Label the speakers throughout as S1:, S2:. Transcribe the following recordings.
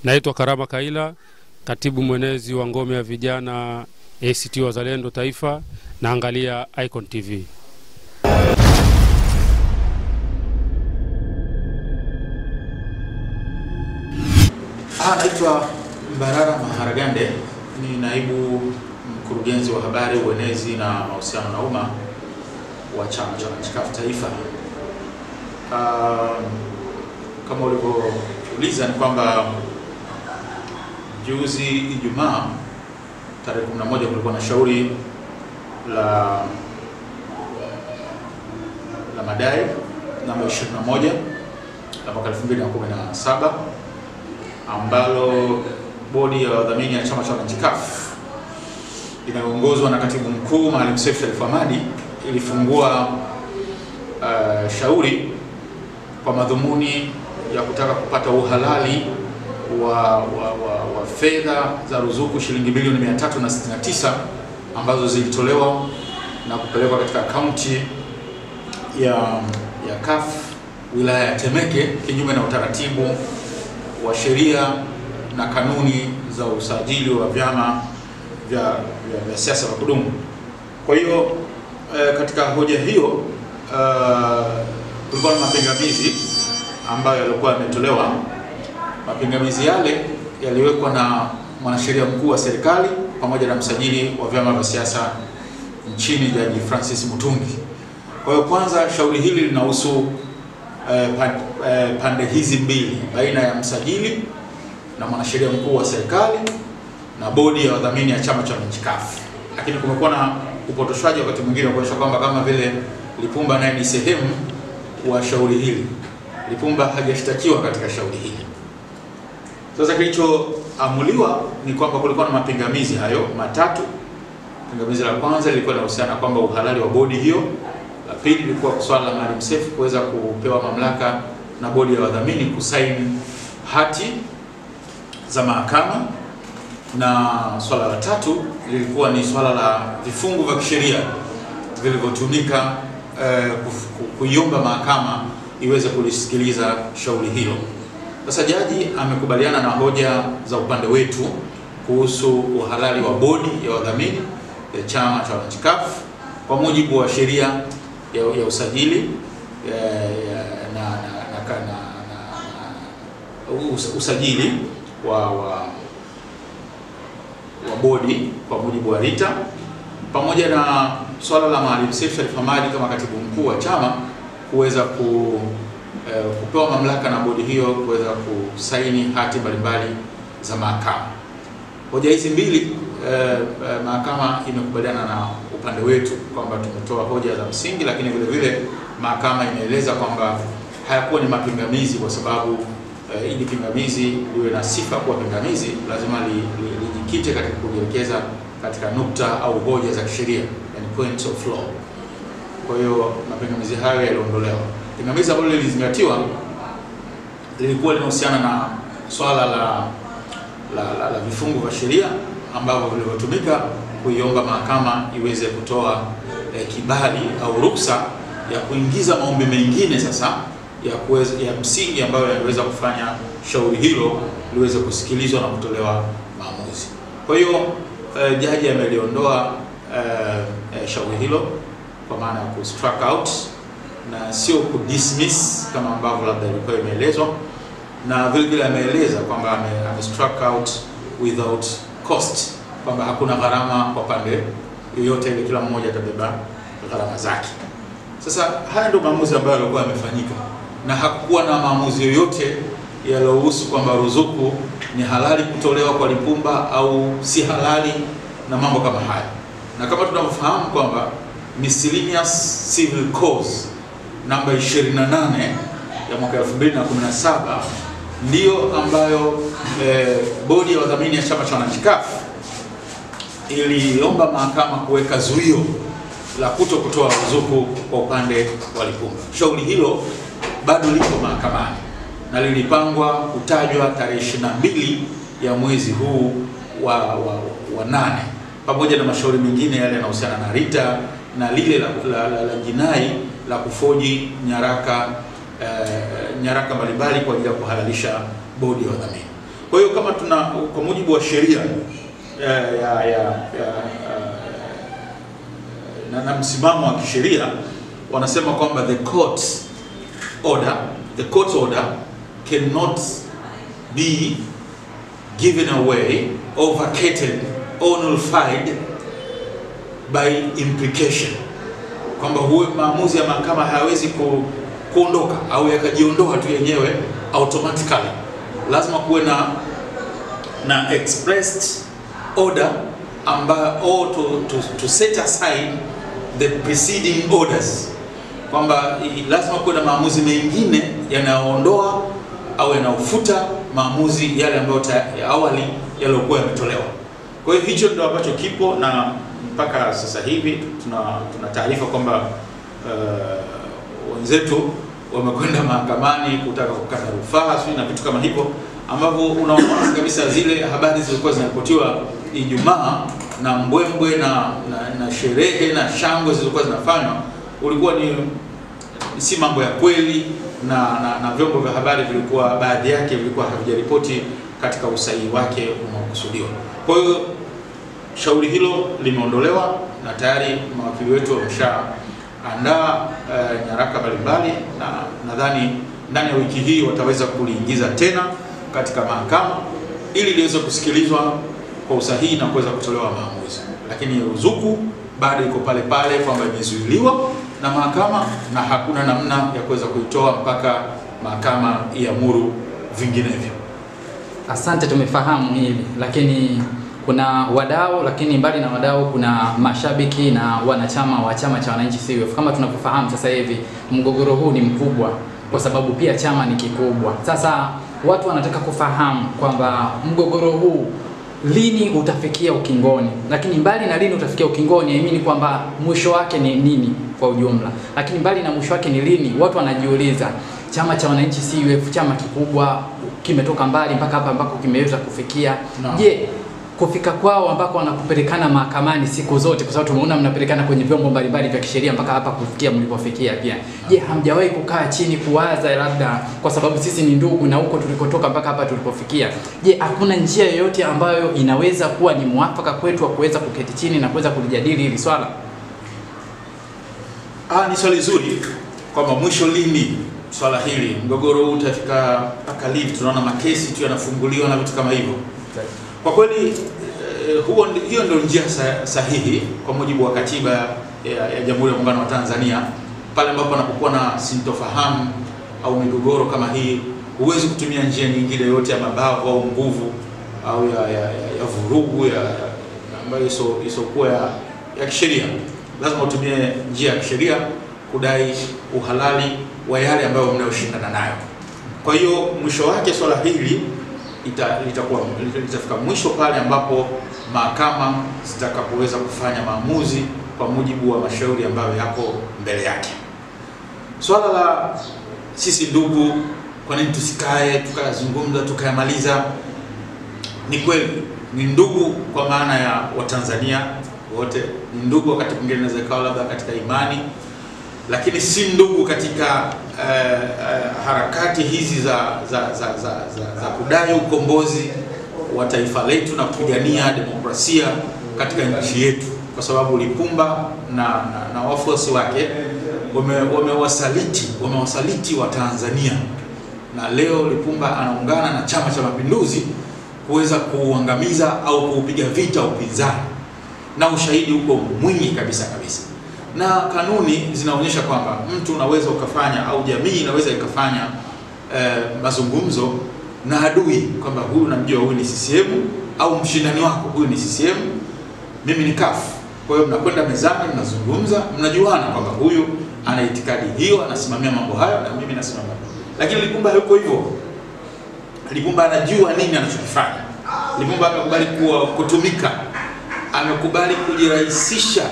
S1: Naitwa Karama Kaila, katibu mwenezi wa ngome ya vijana ACT Wazalendo Taifa, naangalia Icon TV.
S2: Naitwa Mbarara Maharagande, ni naibu mkurugenzi wa habari, uenezi na mahusiano na umma wa chama cha CUF Taifa. Kama ulivyouliza ni kwamba juzi Ijumaa tarehe 11 kulikuwa na shauri la madai namba 21 la mwaka 2017 ambalo bodi ya wadhamini ya chama cha CUF inayoongozwa na katibu mkuu Maalim Seif Sharif Hamad ilifungua shauri kwa madhumuni ya kutaka kupata uhalali wa fedha za ruzuku shilingi bilioni 369 ambazo zilitolewa na kupelekwa katika akaunti ya CUF wilaya ya Temeke kinyume na utaratibu wa sheria na kanuni za usajili wa vyama vya siasa vya kudumu. Kwa hiyo katika hoja hiyo kulikuwa na mapingamizi ambayo yalikuwa yametolewa. Mapingamizi yale yaliwekwa na mwanasheria mkuu wa serikali pamoja na msajili wa vyama vya siasa nchini Jaji Francis Mutungi. Kwa hiyo kwanza shauri hili linahusu pande hizi mbili, baina ya msajili na mwanasheria mkuu wa serikali na bodi ya wadhamini ya chama cha CUF. Lakini kumekuwa na upotoshwaji wakati mwingine kuonyesha kwamba kama vile Lipumba naye ni sehemu wa shauri hili. Lipumba hajashtakiwa katika shauri hili. Sasa kilichoamuliwa ni kwamba kulikuwa na mapingamizi hayo matatu. Pingamizi la kwanza lilikuwa linahusiana kwamba uhalali wa bodi hiyo. La pili lilikuwa swala la Maalim Seif kuweza kupewa mamlaka na bodi ya wadhamini kusaini hati za mahakama, na swala la tatu lilikuwa ni swala la vifungu vya kisheria vilivyotumika kuiomba mahakama iweze kulisikiliza shauri hilo. Sasa jaji amekubaliana na hoja za upande wetu kuhusu uhalali wa bodi ya wadhamini ya chama cha CUF kwa mujibu wa sheria ya usajili usajili wa bodi kwa mujibu wa RITA, pamoja na swala la Maalim Seif Sharif Hamad kama katibu mkuu wa chama kuweza kupewa mamlaka na bodi hiyo kuweza kusaini hati mbalimbali za mahakama. Hoja hizi mbili mahakama imekubaliana na upande wetu kwamba tumetoa hoja za msingi, lakini vile vile mahakama imeeleza kwamba hayakuwa ni mapingamizi, kwa sababu ili pingamizi liwe na sifa kuwa pingamizi lazima lijikite katika kujielekeza katika nukta au hoja za kisheria, yani points of law. Kwa hiyo mapingamizi hayo yaliondolewa. Pingamizi ambalo lilizingatiwa lilikuwa linahusiana na swala la vifungu vya sheria ambavyo vilivyotumika kuiomba mahakama iweze kutoa kibali au ruksa ya kuingiza maombi mengine sasa ya msingi ambayo yanaweza kufanya shauri hilo liweze kusikilizwa na kutolewa maamuzi. Kwa hiyo jaji ameliondoa shauri hilo kwa maana ya ku strike out na sio ku dismiss kama ambavyo labda ilikuwa imeelezwa, na vile vile ameeleza kwamba ame strike out without cost, kwamba hakuna gharama kwa pande yoyote ile, kila mmoja atabeba gharama zake. Sasa haya ndio maamuzi ambayo yalikuwa yamefanyika, na hakukuwa na maamuzi yoyote yaliyohusu kwamba ruzuku ni halali kutolewa kwa Lipumba au si halali na mambo kama haya. Na kama tunavyofahamu kwamba Miscellaneous Civil Cause namba 28 ya mwaka 2017 ndio ambayo bodi ya wadhamini ya chama cha CUF iliomba mahakama kuweka zuio la kutokutoa ruzuku kwa upande wa Lipumba. Shauri hilo bado liko mahakamani na lilipangwa kutajwa tarehe 22 ya mwezi huu wa 8, pamoja na mashauri mengine yale yanayohusiana na RITA na lile la jinai la kufoji nyaraka mbalimbali kwa ajili ya kuhalalisha bodi ya wadhamini. Kwa hiyo kama kwa mujibu wa sheria na msimamo wa kisheria wanasema kwamba the court's order cannot be given away or vacated or nullified by implication, kwamba maamuzi ya mahakama hayawezi kuondoka au yakajiondoa tu yenyewe automatically. Lazima kuwe na expressed order or to set aside the preceding orders, kwamba lazima kuwe na maamuzi mengine yanayoondoa au yanayofuta maamuzi yale ambayo awali yaliokuwa yametolewa. Kwa hiyo hicho ndio ambacho kipo, na mpaka sasa hivi tuna taarifa kwamba wenzetu wamekwenda mahakamani kutaka kukata rufaa na vitu kama hivyo, ambavyo unaona kabisa zile habari zilikuwa zinaripotiwa Ijumaa na mbwembwe na sherehe na shangwe zilizokuwa zinafanywa, ulikuwa si mambo ya kweli, na vyombo vya habari vilikuwa baadhi yake vilikuwa havijaripoti katika usahihi wake unaokusudiwa. Kwa hiyo shauri hilo limeondolewa na tayari mawakili wetu wameshaandaa nyaraka mbalimbali, na nadhani ndani ya wiki hii wataweza kuliingiza tena katika mahakama ili liweze kusikilizwa kwa usahihi na kuweza kutolewa maamuzi. Lakini ruzuku bado iko pale pale kwamba imezuiliwa na mahakama na hakuna namna ya kuweza kuitoa mpaka mahakama iamuru vinginevyo.
S3: Asante, tumefahamu hili, lakini kuna wadau, lakini mbali na wadau kuna mashabiki na wanachama wa chama cha wananchi CUF. Kama tunavyofahamu sasa hivi mgogoro huu ni mkubwa kwa sababu pia chama ni kikubwa. Sasa watu wanataka kufahamu kwamba mgogoro huu lini utafikia ukingoni, lakini mbali na lini utafikia ukingoni, naamini kwamba mwisho wake ni nini kwa ujumla. Lakini mbali na mwisho wake ni lini, watu wanajiuliza chama cha wananchi CUF, chama kikubwa, kimetoka mbali mpaka hapa ambako kimeweza kufikia. Je, kufika kwao ambako wanakupelekana mahakamani siku zote, kwa sababu tumeona mnapelekana kwenye vyombo mbalimbali vya kisheria mpaka hapa kufikia mlipofikia pia. Je, hamjawahi kukaa chini kuwaza labda kwa sababu sisi ni ndugu na huko tulikotoka mpaka hapa tulipofikia, je, hakuna njia yoyote ambayo inaweza kuwa ni mwafaka kwetu wa kuweza kuketi chini na kuweza kulijadili hili swala?
S2: Ni swali zuri kwamba mwisho lini swala hili, mgogoro huu utafika mpaka lini? Tunaona makesi tu yanafunguliwa na vitu kama hivyo. Kwa kweli hiyo ndio njia sahihi kwa mujibu wa katiba ya Jamhuri ya Muungano wa Tanzania. Pale ambapo anapokuwa na sintofahamu au migogoro kama hii, huwezi kutumia njia nyingine yote ya mabavu au nguvu au ya vurugu ambayo isokuwa ya kisheria. Lazima utumie njia ya kisheria kudai uhalali wa yale ambayo mnayoshindana nayo. Kwa hiyo mwisho wake swala hili litafika mwisho pale ambapo mahakama zitakapoweza kufanya maamuzi kwa mujibu wa mashauri ambayo yako mbele yake. Swala la sisi ndugu, kwa nini tusikae tukazungumza tukayamaliza? Ni kweli ni ndugu kwa maana ya Watanzania wote, ni ndugu wakati mwingine inaweza ikawa labda katika imani, lakini si ndugu katika harakati hizi za kudai ukombozi wa taifa letu na kupigania demokrasia katika nchi yetu, kwa sababu Lipumba na wafuasi wake wamewasaliti wa Tanzania, na leo Lipumba anaungana na Chama cha Mapinduzi kuweza kuangamiza au kuupiga vita upinzani, na ushahidi uko mwingi kabisa. Na kanuni zinaonyesha kwamba mtu unaweza ukafanya au jamii inaweza ikafanya mazungumzo na adui, kwamba huyu namjua huyu ni CCM, au mshindani wako huyu ni CCM, mimi ni CUF. Kwa hiyo mnakwenda mezani, mnazungumza, mnajuana kwamba huyu ana itikadi hiyo, anasimamia mambo hayo na mimi nasimamia. Lakini Lipumba yuko hivyo. Lipumba anajua nini anachokifanya. Lipumba amekubali kutumika, amekubali kujirahisisha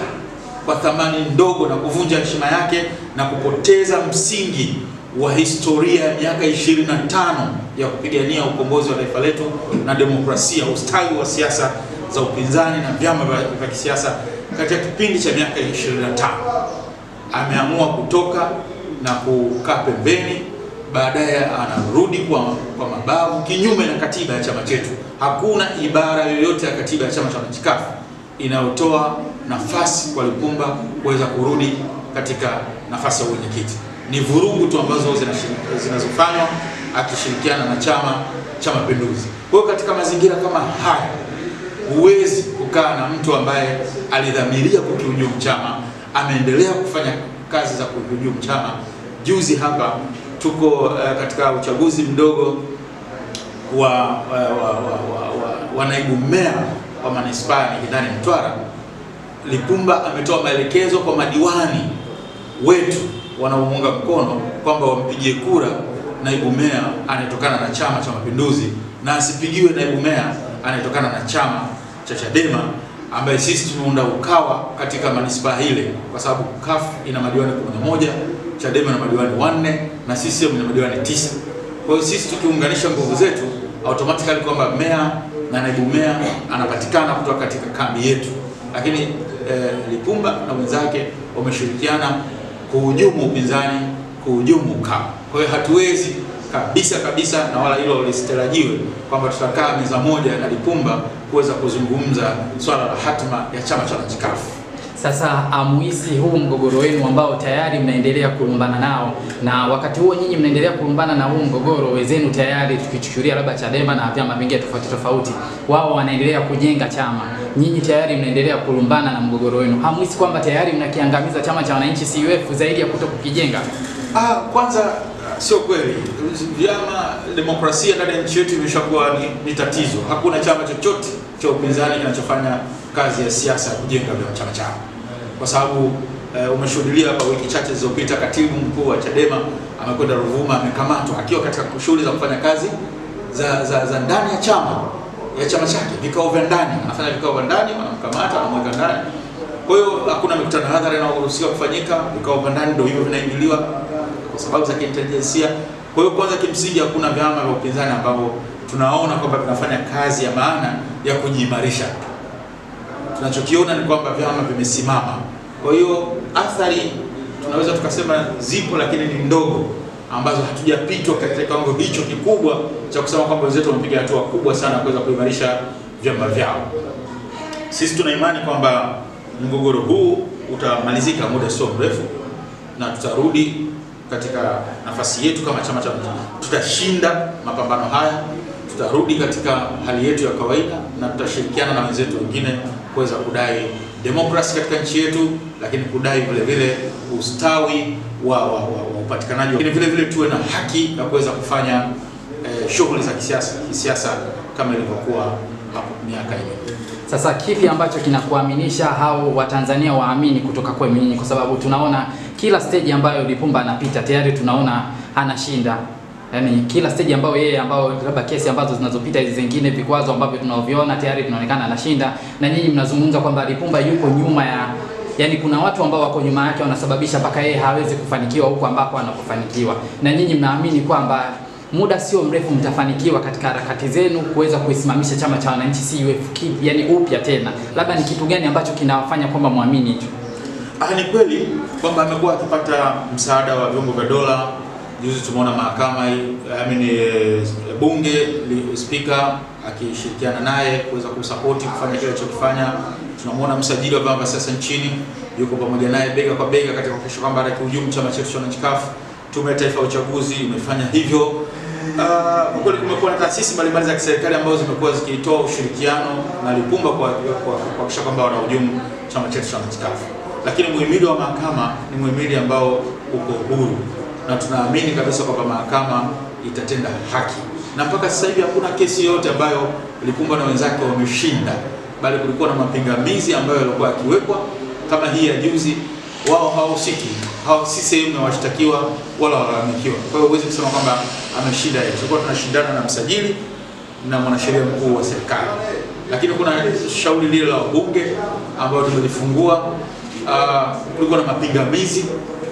S2: kwa thamani ndogo na kuvunja heshima yake na kupoteza msingi wa historia ya miaka 25 ya kupigania ukombozi wa taifa letu na demokrasia, ustawi wa siasa za upinzani na vyama vya kisiasa katika kipindi cha miaka 25. Ameamua kutoka na kukaa pembeni baadaye anarudi kwa mabavu kinyume na katiba ya chama chetu. Hakuna ibara yoyote ya katiba ya chama cha wananchi CUF inayotoa nafasi kwa Lipumba kuweza kurudi katika nafasi ya uwenyekiti. Ni vurugu tu ambazo zinazofanywa akishirikiana na Chama cha Mapinduzi. Kwa hiyo katika mazingira kama haya, huwezi kukaa na mtu ambaye alidhamiria kukihujumu chama, ameendelea kufanya kazi za kukihujumu chama. Juzi hapa tuko katika uchaguzi mdogo wa naibu meya wa manispaa ya Mikindani Mtwara. Lipumba ametoa maelekezo kwa madiwani wetu wanaomuunga mkono kwamba wampigie kura naibu meya anayetokana na Chama cha Mapinduzi na asipigiwe naibu meya anayetokana na chama cha Chadema, ambaye sisi tumeunda UKAWA katika manispaa ile, kwa sababu CUF ina madiwani 11, Chadema ina madiwani 4 na CCM ina madiwani 9. Kwa hiyo sisi tukiunganisha nguvu zetu, automatically kwamba meya na naibu meya anapatikana kutoka katika kambi yetu. Lakini Lipumba na wenzake wameshirikiana kuhujumu upinzani, kuhujumu UKAWA. Kwa hiyo hatuwezi kabisa na wala hilo lisitarajiwe kwamba tutakaa meza moja na Lipumba kuweza kuzungumza swala la hatima ya chama cha wananchi CUF.
S3: Sasa amuhisi huu mgogoro wenu ambao tayari mnaendelea kulumbana nao, na wakati huo nyinyi mnaendelea kulumbana na huu mgogoro, wenzenu tayari tukichukulia labda Chadema na vyama vingine tofauti, wao wanaendelea kujenga chama, nyinyi tayari mnaendelea kulumbana na mgogoro wenu. Hamuhisi kwamba tayari mnakiangamiza chama cha wananchi CUF zaidi ya kutokukijenga?
S2: Kwanza sio kweli. Vyama, demokrasia ndani ya nchi yetu imeshakuwa ni tatizo. Hakuna chama chochote cha upinzani kinachofanya kazi ya siasa ya kujenga chama chao, kwa sababu umeshuhudia hapa wiki chache zilizopita katibu mkuu wa Chadema amekwenda Ruvuma, amekamatwa akiwa katika shughuli za kufanya kazi za ndani ya chama chake, vikao vya ndani, anafanya vikao vya ndani, wanamkamata, wanamweka ndani. Kwa hiyo hakuna mikutano hadhara inayoruhusiwa kufanyika, vikao vya ndani ndio hivyo vinaingiliwa kwa sababu za kiintelijensia. Kwa hiyo kwanza, kimsingi hakuna vyama vya upinzani ambavyo tunaona kwamba vinafanya kazi ya maana ya kujiimarisha. Tunachokiona ni kwamba vyama vimesimama. Kwa hiyo athari tunaweza tukasema zipo, lakini ni ndogo, ambazo hatujapitwa katika kiwango hicho kikubwa cha kusema kwamba wenzetu wamepiga hatua kubwa sana kuweza kuimarisha vyama vyao. Sisi tuna imani kwamba mgogoro huu utamalizika muda sio mrefu na tutarudi katika nafasi yetu kama chama cha tutashinda mapambano haya, tutarudi katika hali yetu ya kawaida na tutashirikiana na wenzetu wengine kuweza kudai demokrasi katika nchi yetu, lakini kudai vile vile ustawi wa upatikanaji, lakini vile vile tuwe na haki ya kuweza kufanya shughuli za kisiasa kama ilivyokuwa hapo miaka hiyo.
S3: Sasa kipi ambacho kinakuaminisha hao Watanzania waamini kutoka kwa nyinyi? Kwa sababu tunaona kila stage ambayo Lipumba anapita tayari tunaona anashinda. Yaani kila stage ambayo yeye labda kesi ambazo zinazopita hizi zingine, vikwazo ambavyo tunaviona tayari tunaonekana anashinda, na nyinyi mnazungumza kwamba Lipumba yuko nyuma ya, yani kuna watu ambao wako nyuma yake wanasababisha mpaka yeye hawezi kufanikiwa huko ambako anapofanikiwa. Na nyinyi mnaamini kwamba muda sio mrefu mtafanikiwa katika harakati zenu kuweza kuisimamisha chama cha wananchi CUF yani upya tena. Labda ni kitu gani ambacho kinawafanya kwamba muamini hicho?
S2: Ni kweli kwamba amekuwa akipata msaada wa vyombo vya dola. Juzi tumeona mahakama bunge speaker akishirikiana naye kuweza kumsupport kufanya kile alichokifanya. Tunamwona msajili wa vyama vya siasa nchini yuko pamoja naye bega kwa bega katika kuhakikisha kwamba anakihujumu chama chetu cha wananchi CUF. Tume ya Taifa ya Uchaguzi imefanya hivyo. Kwa kweli kumekuwa na taasisi mbalimbali za kiserikali ambazo zimekuwa zikitoa ushirikiano na Lipumba kwa kuhakikisha kwamba wanahujumu chama chetu cha wananchi CUF. Lakini muhimili wa mahakama ni muhimili ambao uko huru, na tunaamini kabisa kwamba mahakama itatenda haki. Na mpaka sasa hivi hakuna kesi yoyote ambayo Lipumba na wenzake wameshinda, bali kulikuwa na mapingamizi ambayo yalikuwa yakiwekwa kama hii ya juzi. Wao hawahusiki, si sehemu ya washtakiwa wala walalamikiwa. Kwa hiyo huwezi kusema kwamba ameshinda yeye. Tulikuwa tunashindana na msajili na mwanasheria mkuu wa serikali. Lakini kuna shauri lile la bunge ambalo tumelifungua, kulikuwa na mapingamizi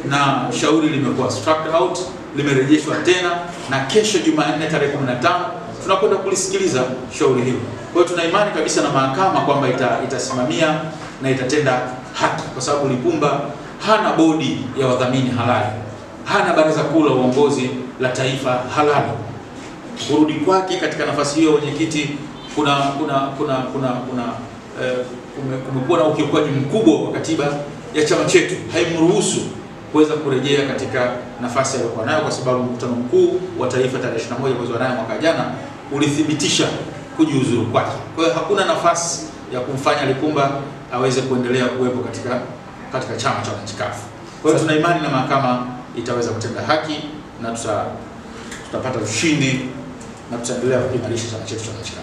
S2: na shauri limekuwa struck out, limerejeshwa tena, na kesho Jumanne tarehe 15 tunakwenda kulisikiliza shauri hilo. Kwa hiyo tuna imani kabisa na mahakama kwamba itasimamia na itatenda haki, kwa sababu Lipumba hana bodi ya wadhamini halali, hana baraza kuu la uongozi la taifa halali. Kurudi kwake katika nafasi hiyo mwenyekiti, kumekuwa na ukiukwaji mkubwa wa katiba ya chama chetu, haimruhusu kuweza kurejea katika nafasi aliyokuwa nayo, kwa sababu mkutano mkuu wa taifa tarehe 21 mwezi wa 8 mwaka jana ulithibitisha kujiuzuru kwake. Kwa hiyo hakuna nafasi ya kumfanya Lipumba aweze kuendelea kuwepo katika chama cha wananchi CUF. Kwa hiyo tuna imani na mahakama itaweza kutenda haki na tutapata ushindi na tutaendelea kuimarisha chama chetu cha wananchi CUF.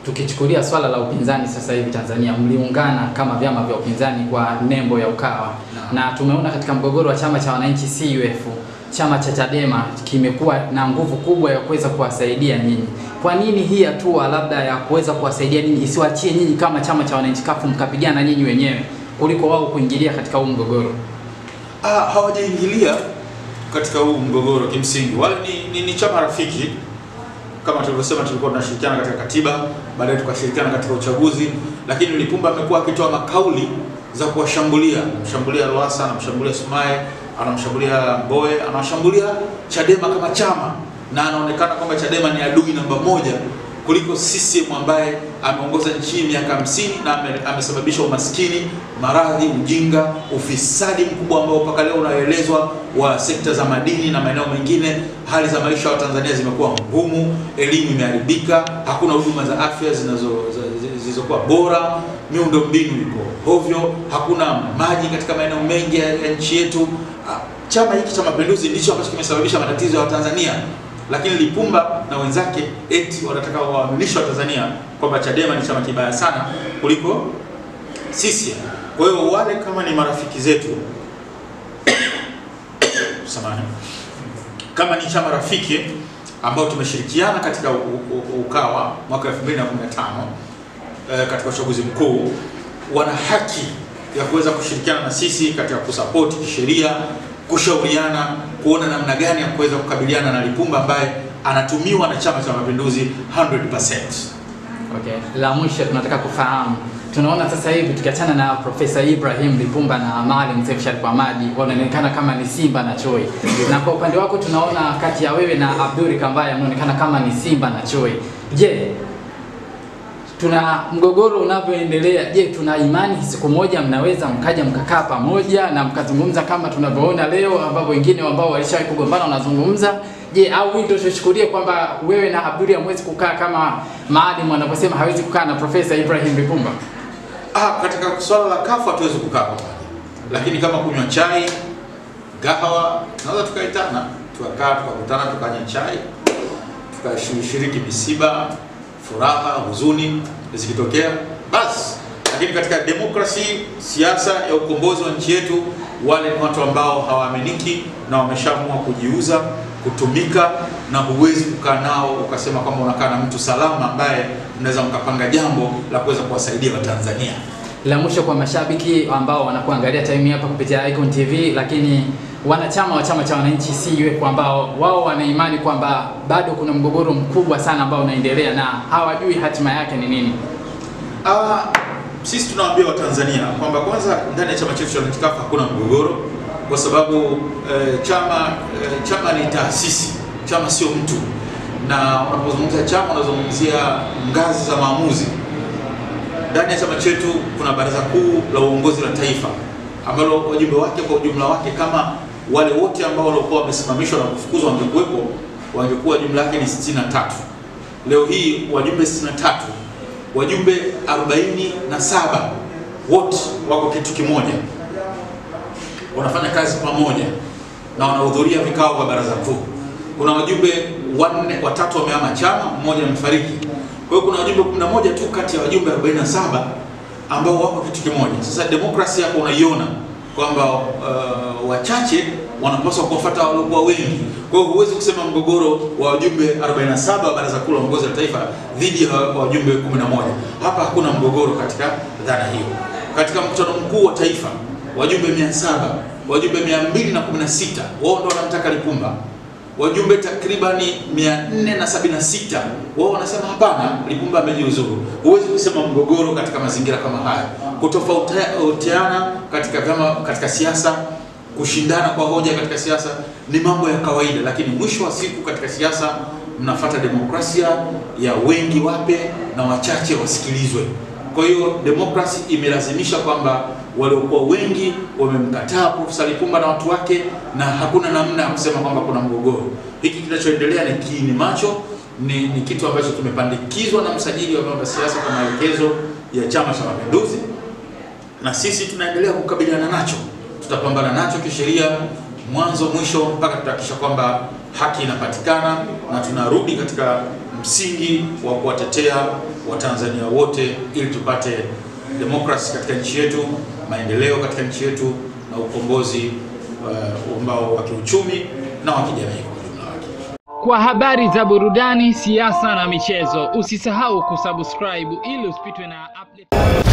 S3: Tukichukulia swala la upinzani sasa hivi Tanzania, mliungana kama vyama vya upinzani kwa nembo ya Ukawa na tumeona katika mgogoro wa chama cha wananchi CUF, chama cha Chadema kimekuwa na nguvu kubwa ya kuweza kuwasaidia nyinyi. Kwa nini hii hatua labda ya kuweza kuwasaidia nyinyi isiwaachie nyinyi kama chama cha wananchi CUF mkapigana nyinyi wenyewe kuliko wao kuingilia katika huu mgogoro?
S2: Hawajaingilia katika huu mgogoro kimsingi. Wale ni chama rafiki. Kama tulivyosema, tulikuwa tunashirikiana katika katiba, baadaye tukashirikiana katika uchaguzi, lakini Lipumba amekuwa akitoa makauli za kuwashambulia, anamshambulia Lowassa, anamshambulia Sumaye, anamshambulia Mbowe, anashambulia Chadema kama chama, na anaonekana kwamba Chadema ni adui namba 1 kuliko CCM ambaye ameongoza nchi miaka 50 na amesababisha umaskini, maradhi, ujinga, ufisadi mkubwa ambao mpaka leo unaelezwa wa sekta za madini na maeneo mengine. Hali za maisha wa Tanzania zimekuwa ngumu, elimu imeharibika, hakuna huduma za afya zilizokuwa bora, miundombinu iko hovyo, hakuna maji katika maeneo mengi ya nchi yetu. Chama hiki cha Mapinduzi ndicho ambacho kimesababisha matatizo ya Tanzania. Lakini Lipumba na wenzake eti wanataka waaminishe wa Tanzania kwamba Chadema ni chama kibaya sana kuliko sisi. Kwa hiyo wale kama ni marafiki zetu samahani, kama ni chama rafiki ambao tumeshirikiana katika Ukawa mwaka 2015 katika uchaguzi mkuu, wana haki ya kuweza kushirikiana na sisi katika kusupport kisheria, kushauriana, kuona namna gani ya kuweza kukabiliana na Lipumba ambaye anatumiwa na Chama cha Mapinduzi 100%.
S3: Okay. La mwisho tunataka kufahamu, tunaona sasa hivi tukiachana na Profesa Ibrahim Lipumba na Maalim Seif Sharif Hamad wanaonekana kama ni Simba na Choi. Na kwa upande wako tunaona kati ya wewe na Abdul Kambaya mnaonekana kama ni Simba na Choi. Je, tuna mgogoro unavyoendelea, je, tuna imani siku moja mnaweza mkaja mkakaa pamoja na mkazungumza kama tunavyoona leo ambapo wengine ambao walishawahi kugombana wanazungumza? Je, au hii ndio tuchukulie kwamba wewe na Abdul hamwezi kukaa kama Maalim wanaposema hawezi kukaa na Profesa Ibrahim Lipumba?
S2: Katika swala la CUF hatuwezi kukaa pamoja. Lakini kama kunywa chai, gahawa, naweza tukaitana, tukakaa, tukakutana, tukanywa chai, tukashiriki misiba, furaha, huzuni zikitokea basi. Lakini katika demokrasi, siasa ya ukombozi wa nchi yetu, wale ni watu ambao hawaaminiki na wameshaamua kujiuza, kutumika, na huwezi kukaa nao ukasema kwamba unakaa na mtu salama ambaye mnaweza mkapanga jambo la kuweza kuwasaidia Watanzania.
S3: La mwisho kwa mashabiki ambao wanakuangalia time hapa kupitia Icon TV, lakini wanachama wa chama cha wananchi CUF ambao wao wana imani kwamba bado kuna mgogoro mkubwa sana ambao unaendelea na hawajui hatima yake ni nini.
S2: Sisi tunawaambia Watanzania kwamba kwanza ndani ya chama chetu cha wananchi CUF hakuna mgogoro, kwa sababu chama ni taasisi, chama sio mtu. Na unapozungumzia chama unazungumzia ngazi za maamuzi. Ndani ya chama chetu kuna baraza kuu la uongozi la taifa ambalo wajumbe wake kwa ujumla wake, kama wale wote ambao walikuwa wamesimamishwa na kufukuzwa wangekuwepo, wangekuwa jumla yake ni 63. Leo hii wajumbe 63, wajumbe 47 wote wako kitu kimoja, wanafanya kazi pamoja na wanahudhuria vikao vya baraza kuu. Kuna wajumbe 3 wamehama chama, mmoja amefariki. Kwa hiyo kuna wajumbe 11 tu kati ya wajumbe 47 ambao wako kitu kimoja. Sasa demokrasia hapo unaiona kwamba wachache wanapaswa kuwafuata waliokuwa wengi. Kwa hiyo huwezi kusema mgogoro wa wajumbe 47 wa baraza kuu la uongozi wa taifa dhidi ya wajumbe 11. Hapa hakuna mgogoro katika dhana hiyo. Katika mkutano mkuu wa taifa, wajumbe 700, wajumbe 216 wao ndio wanamtaka Lipumba. Wajumbe takribani 476 wao wanasema hapana, Lipumba amejiuzuru. Huwezi kusema mgogoro katika mazingira kama haya. Kutofautiana katika vyama, katika siasa, kushindana kwa hoja katika siasa ni mambo ya kawaida, lakini mwisho wa siku katika siasa mnafuata demokrasia ya wengi wape na wachache wasikilizwe. Kwa hiyo demokrasi imelazimisha kwamba waliokuwa wengi wamemkataa Profesa Lipumba na watu wake, na hakuna namna ya kusema kwamba kuna mgogoro. Hiki kinachoendelea ni kiini macho, ni kitu ambacho kimepandikizwa na msajili wa vyama vya siasa kwa maelekezo ya Chama cha Mapinduzi, na sisi tunaendelea kukabiliana nacho. Tutapambana nacho kisheria mwanzo mwisho mpaka tutahakikisha kwamba haki inapatikana na tunarudi katika msingi wa kuwatetea Watanzania wote ili tupate demokrasi katika nchi yetu, maendeleo katika nchi yetu na ukombozi ambao wa kiuchumi na wa kijamii kwa ujumla wake.
S4: Kwa habari za burudani, siasa na michezo, usisahau kusubscribe ili usipitwe na update.